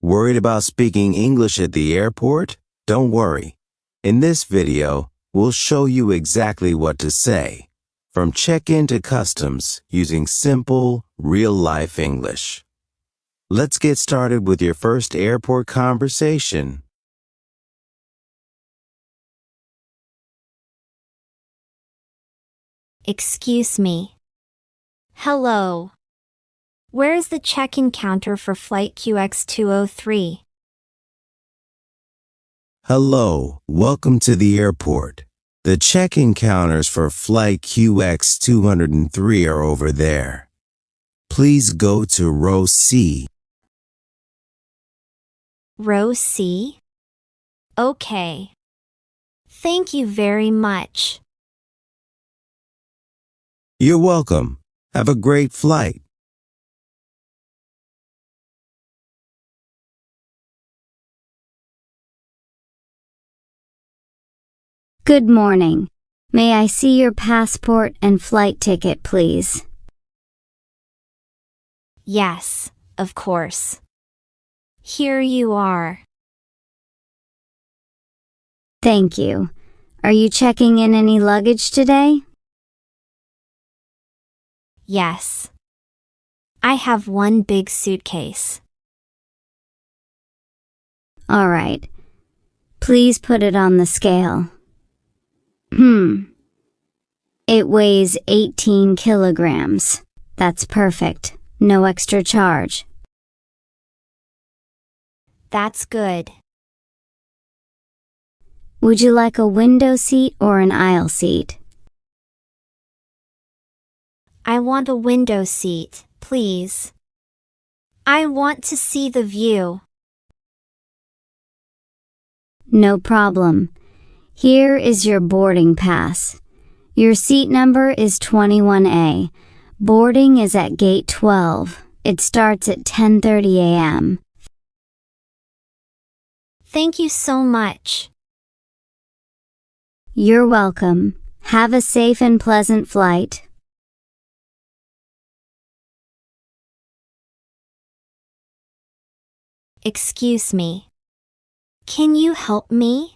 Worried about speaking English at the airport? Don't worry. In this video, we'll show you exactly what to say, from check-in to customs, using simple, real-life English. Let's get started with your first airport conversation. Excuse me. Hello. Where is the check-in counter for flight QX203? Hello, welcome to the airport. The check-in counters for flight QX203 are over there. Please go to row C. Row C? Okay. Thank you very much. You're welcome. Have a great flight. Good morning. May I see your passport and flight ticket, please? Yes, of course. Here you are. Thank you. Are you checking in any luggage today? Yes. I have one big suitcase. All right. Please put it on the scale. It weighs 18 kilograms. That's perfect. No extra charge. That's good. Would you like a window seat or an aisle seat? I want a window seat, please. I want to see the view. No problem. Here is your boarding pass. Your seat number is 21A. Boarding is at gate 12. It starts at 10:30 a.m. Thank you so much. You're welcome. Have a safe and pleasant flight. Excuse me. Can you help me?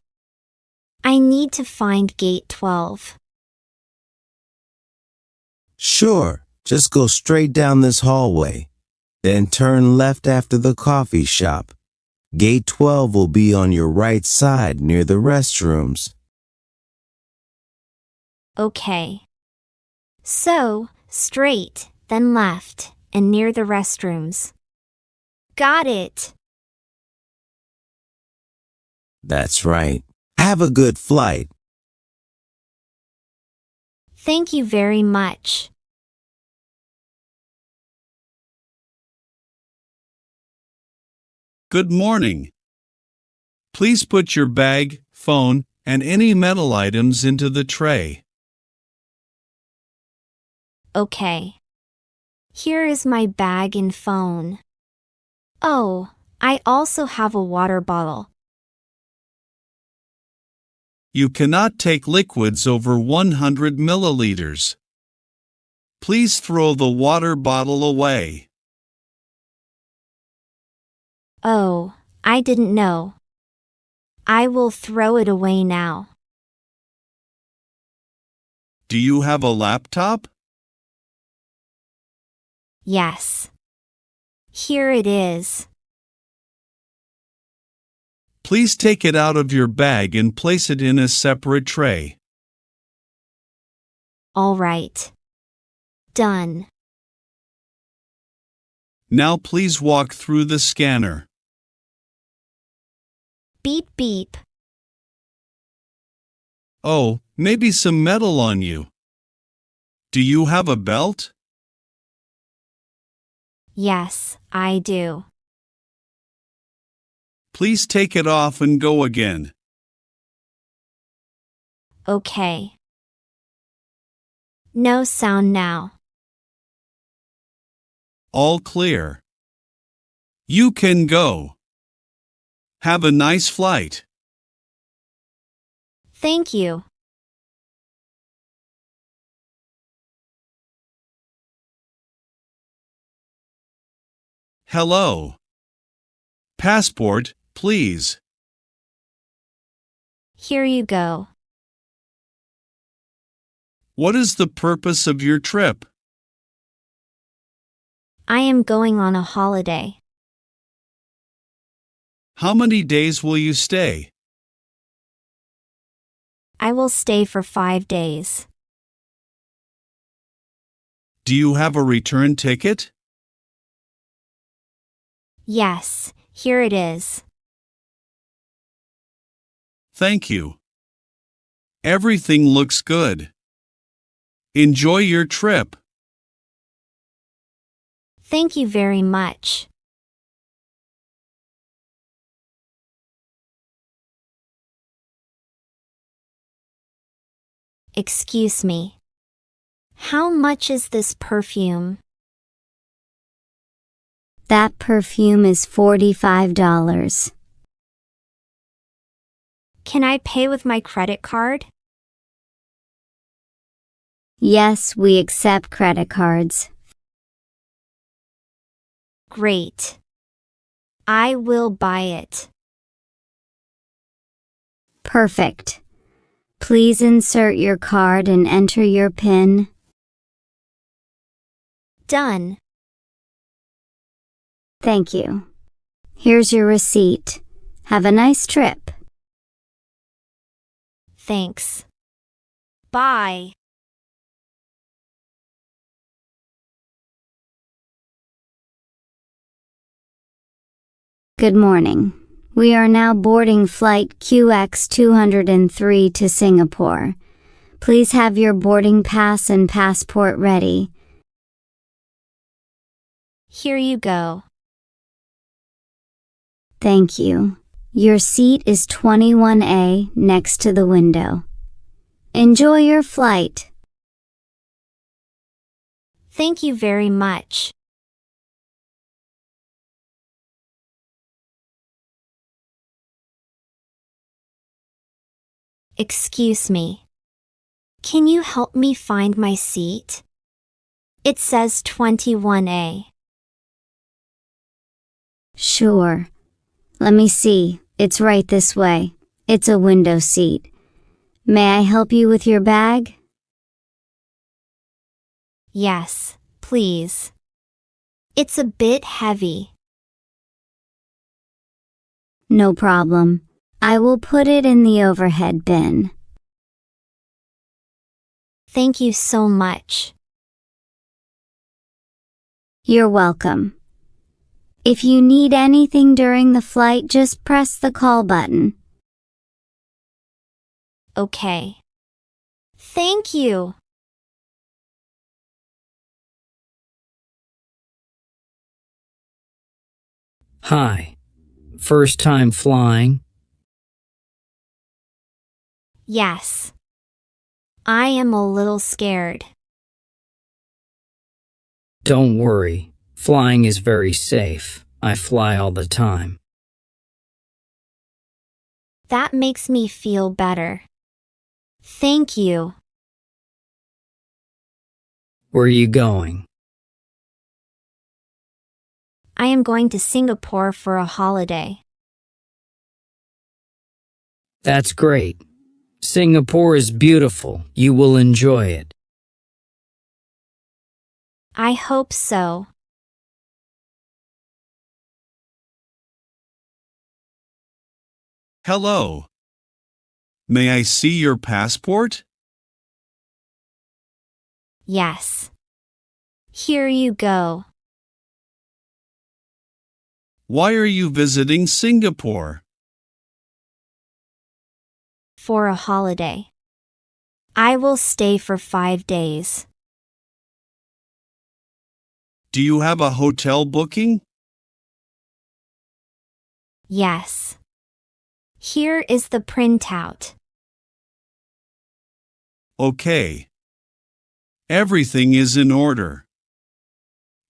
I need to find gate 12. Sure, just go straight down this hallway. Then turn left after the coffee shop. Gate 12 will be on your right side near the restrooms. Okay. So, straight, then left, and near the restrooms. Got it. That's right. Have a good flight. Thank you very much. Good morning. Please put your bag, phone, and any metal items into the tray. Okay. Here is my bag and phone. Oh, I also have a water bottle. You cannot take liquids over 100 milliliters. Please throw the water bottle away. Oh, I didn't know. I will throw it away now. Do you have a laptop? Yes. Here it is. Please take it out of your bag and place it in a separate tray. All right. Done. Now please walk through the scanner. Beep beep. Oh, maybe some metal on you. Do you have a belt? Yes, I do. Please take it off and go again. Okay. No sound now. All clear. You can go. Have a nice flight. Thank you. Hello. Passport, please. Here you go. What is the purpose of your trip? I am going on a holiday. How many days will you stay? I will stay for 5 days. Do you have a return ticket? Yes, here it is. Thank you. Everything looks good. Enjoy your trip. Thank you very much. Excuse me. How much is this perfume? That perfume is $45. Can I pay with my credit card? Yes, we accept credit cards. Great. I will buy it. Perfect. Please insert your card and enter your PIN. Done. Thank you. Here's your receipt. Have a nice trip. Thanks. Bye. Good morning. We are now boarding flight QX203 to Singapore. Please have your boarding pass and passport ready. Here you go. Thank you. Your seat is 21A next to the window. Enjoy your flight. Thank you very much. Excuse me. Can you help me find my seat? It says 21A. Sure. Let me see. It's right this way. It's a window seat. May I help you with your bag? Yes, please. It's a bit heavy. No problem. I will put it in the overhead bin. Thank you so much. You're welcome. If you need anything during the flight, just press the call button. Okay. Thank you. Hi. First time flying? Yes. I am a little scared. Don't worry. Flying is very safe. I fly all the time. That makes me feel better. Thank you. Where are you going? I am going to Singapore for a holiday. That's great. Singapore is beautiful. You will enjoy it. I hope so. Hello. May I see your passport? Yes. Here you go. Why are you visiting Singapore? For a holiday. I will stay for 5 days. Do you have a hotel booking? Yes. Here is the printout. Okay. Everything is in order.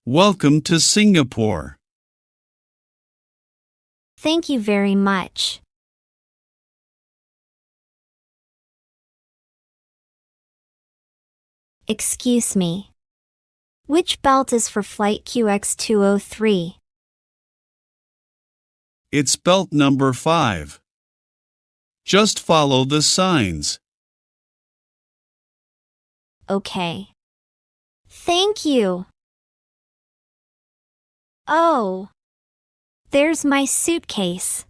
Welcome to Singapore. Thank you very much. Excuse me. Which belt is for flight QX203? It's belt number 5. Just follow the signs. Okay. Thank you. Oh, there's my suitcase.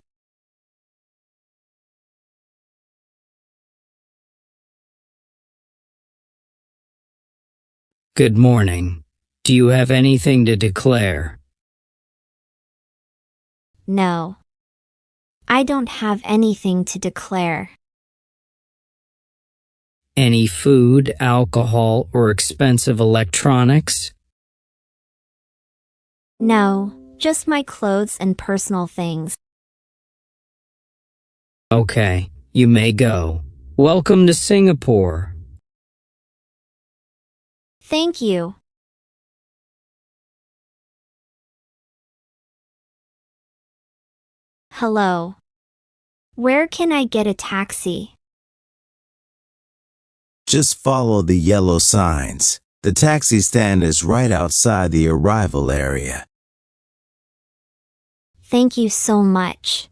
Good morning. Do you have anything to declare? No, I don't have anything to declare. Any food, alcohol, or expensive electronics? No, just my clothes and personal things. Okay, you may go. Welcome to Singapore. Thank you. Hello. Where can I get a taxi? Just follow the yellow signs. The taxi stand is right outside the arrival area. Thank you so much.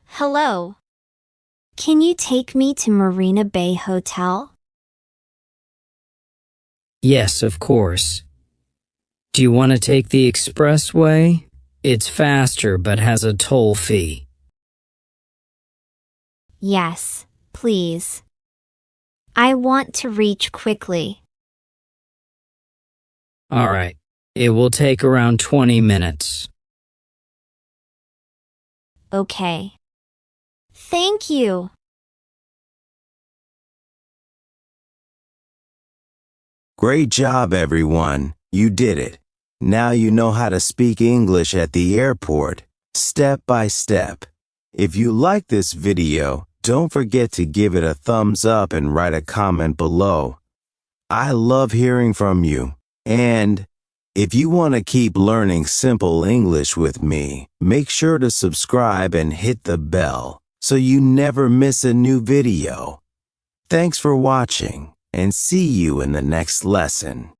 Hello. Can you take me to Marina Bay Hotel? Yes, of course. Do you want to take the expressway? It's faster but has a toll fee. Yes, please. I want to reach quickly. All right. It will take around 20 minutes. Okay. Thank you. Great job, everyone. You did it. Now you know how to speak English at the airport, step by step. If you like this video, don't forget to give it a thumbs up and write a comment below. I love hearing from you. And if you want to keep learning simple English with me, make sure to subscribe and hit the bell so you never miss a new video. Thanks for watching, and see you in the next lesson.